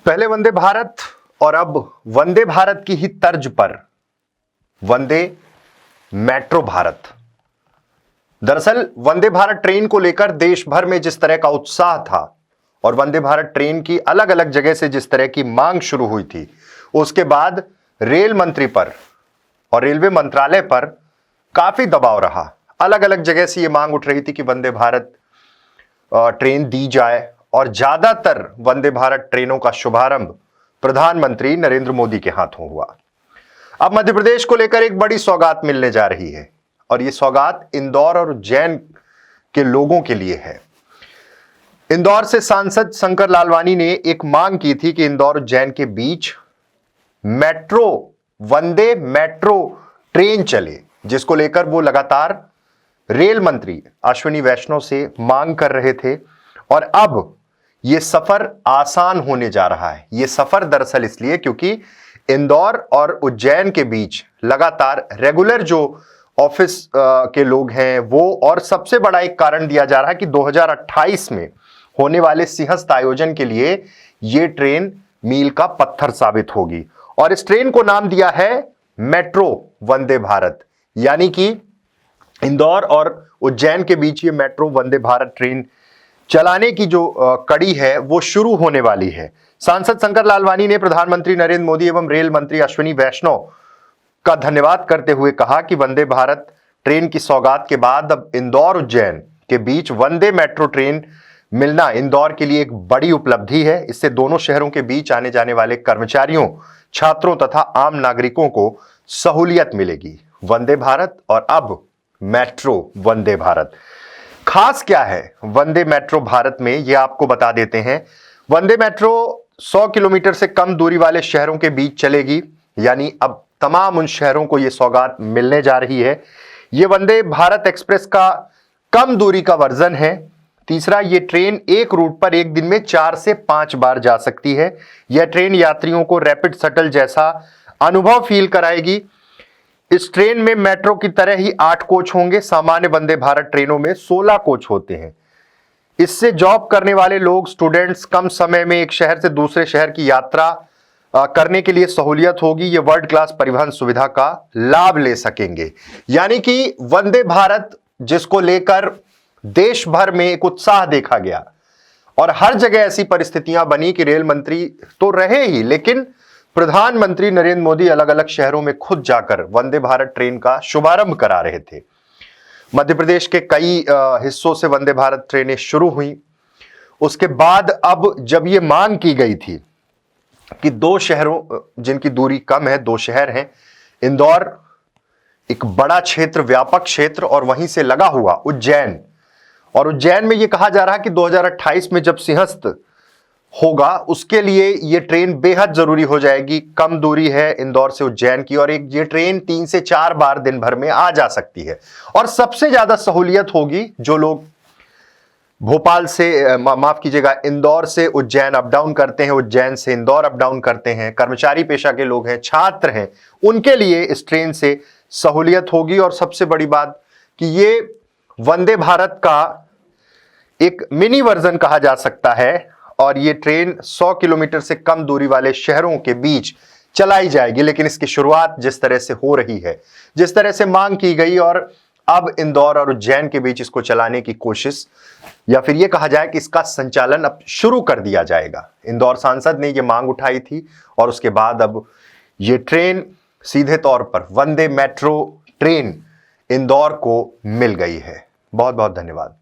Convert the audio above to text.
पहले वंदे भारत और अब वंदे भारत की ही तर्ज पर वंदे मेट्रो भारत। दरअसल वंदे भारत ट्रेन को लेकर देश भर में जिस तरह का उत्साह था और वंदे भारत ट्रेन की अलग अलग जगह से जिस तरह की मांग शुरू हुई थी, उसके बाद रेल मंत्री पर और रेलवे मंत्रालय पर काफी दबाव रहा। अलग अलग जगह से यह मांग उठ रही थी कि वंदे भारत ट्रेन दी जाए और ज्यादातर वंदे भारत ट्रेनों का शुभारंभ प्रधानमंत्री नरेंद्र मोदी के हाथों हुआ। अब मध्य प्रदेश को लेकर एक बड़ी सौगात मिलने जा रही है और यह सौगात इंदौर और उज्जैन के लोगों के लिए है। इंदौर से सांसद शंकर लालवानी ने एक मांग की थी कि इंदौर उज्जैन के बीच मेट्रो वंदे मेट्रो ट्रेन चले, जिसको लेकर वो लगातार रेल मंत्री अश्विनी वैष्णव से मांग कर रहे थे और अब यह सफर आसान होने जा रहा है। यह सफर दरअसल इसलिए क्योंकि इंदौर और उज्जैन के बीच लगातार रेगुलर जो ऑफिस के लोग हैं वो, और सबसे बड़ा एक कारण दिया जा रहा है कि 2028 में होने वाले सिंहस्थ आयोजन के लिए यह ट्रेन मील का पत्थर साबित होगी और इस ट्रेन को नाम दिया है मेट्रो वंदे भारत। यानी कि इंदौर और उज्जैन के बीच ये मेट्रो वंदे भारत ट्रेन चलाने की जो कड़ी है वो शुरू होने वाली है। सांसद शंकर लालवानी ने प्रधानमंत्री नरेंद्र मोदी एवं रेल मंत्री अश्विनी वैष्णव का धन्यवाद करते हुए कहा कि वंदे भारत ट्रेन की सौगात के बाद अब इंदौर उज्जैन के बीच वंदे मेट्रो ट्रेन मिलना इंदौर के लिए एक बड़ी उपलब्धि है। इससे दोनों शहरों के बीच आने जाने वाले कर्मचारियों, छात्रों तथा आम नागरिकों को सहूलियत मिलेगी। वंदे भारत और अब मेट्रो वंदे भारत। खास क्या है वंदे मेट्रो भारत में, यह आपको बता देते हैं। वंदे मेट्रो 100 किलोमीटर से कम दूरी वाले शहरों के बीच चलेगी, यानी अब तमाम उन शहरों को यह सौगात मिलने जा रही है। यह वंदे भारत एक्सप्रेस का कम दूरी का वर्जन है। तीसरा, यह ट्रेन एक रूट पर एक दिन में 4 से 5 बार जा सकती है। यह ट्रेन यात्रियों को रैपिड शटल जैसा अनुभव फील कराएगी। इस ट्रेन में मेट्रो की तरह ही 8 कोच होंगे। सामान्य वंदे भारत ट्रेनों में 16 कोच होते हैं। इससे जॉब करने वाले लोग, स्टूडेंट्स कम समय में एक शहर से दूसरे शहर की यात्रा करने के लिए सहूलियत होगी। ये वर्ल्ड क्लास परिवहन सुविधा का लाभ ले सकेंगे। यानी कि वंदे भारत जिसको लेकर देश भर में एक उत्साह देखा गया और हर जगह ऐसी परिस्थितियां बनी कि रेल मंत्री तो रहे ही, लेकिन प्रधानमंत्री नरेंद्र मोदी अलग अलग शहरों में खुद जाकर वंदे भारत ट्रेन का शुभारंभ करा रहे थे। मध्य प्रदेश के कई हिस्सों से वंदे भारत ट्रेनें शुरू हुई। उसके बाद अब जब ये मांग की गई थी कि 2 शहरों जिनकी दूरी कम है, 2 शहर हैं, इंदौर एक बड़ा क्षेत्र, व्यापक क्षेत्र, और वहीं से लगा हुआ उज्जैन, और उज्जैन में यह कहा जा रहा है कि 2028 में जब सिंहस्थ होगा उसके लिए यह ट्रेन बेहद जरूरी हो जाएगी। कम दूरी है इंदौर से उज्जैन की और एक ये ट्रेन 3 से 4 बार दिन भर में आ जा सकती है और सबसे ज्यादा सहूलियत होगी जो लोग भोपाल से माफ कीजिएगा इंदौर से उज्जैन अप डाउन करते हैं, उज्जैन से इंदौर अप डाउन करते हैं, कर्मचारी पेशा के लोग हैं, छात्र हैं, उनके लिए इस ट्रेन से सहूलियत होगी। और सबसे बड़ी बात कि ये वंदे भारत का एक मिनी वर्जन कहा जा सकता है और ये ट्रेन 100 किलोमीटर से कम दूरी वाले शहरों के बीच चलाई जाएगी। लेकिन इसकी शुरुआत जिस तरह से हो रही है, जिस तरह से मांग की गई और अब इंदौर और उज्जैन के बीच इसको चलाने की कोशिश, या फिर यह कहा जाए कि इसका संचालन अब शुरू कर दिया जाएगा। इंदौर सांसद ने यह मांग उठाई थी और उसके बाद अब यह ट्रेन सीधे तौर पर वंदे मेट्रो ट्रेन इंदौर को मिल गई है। बहुत बहुत धन्यवाद।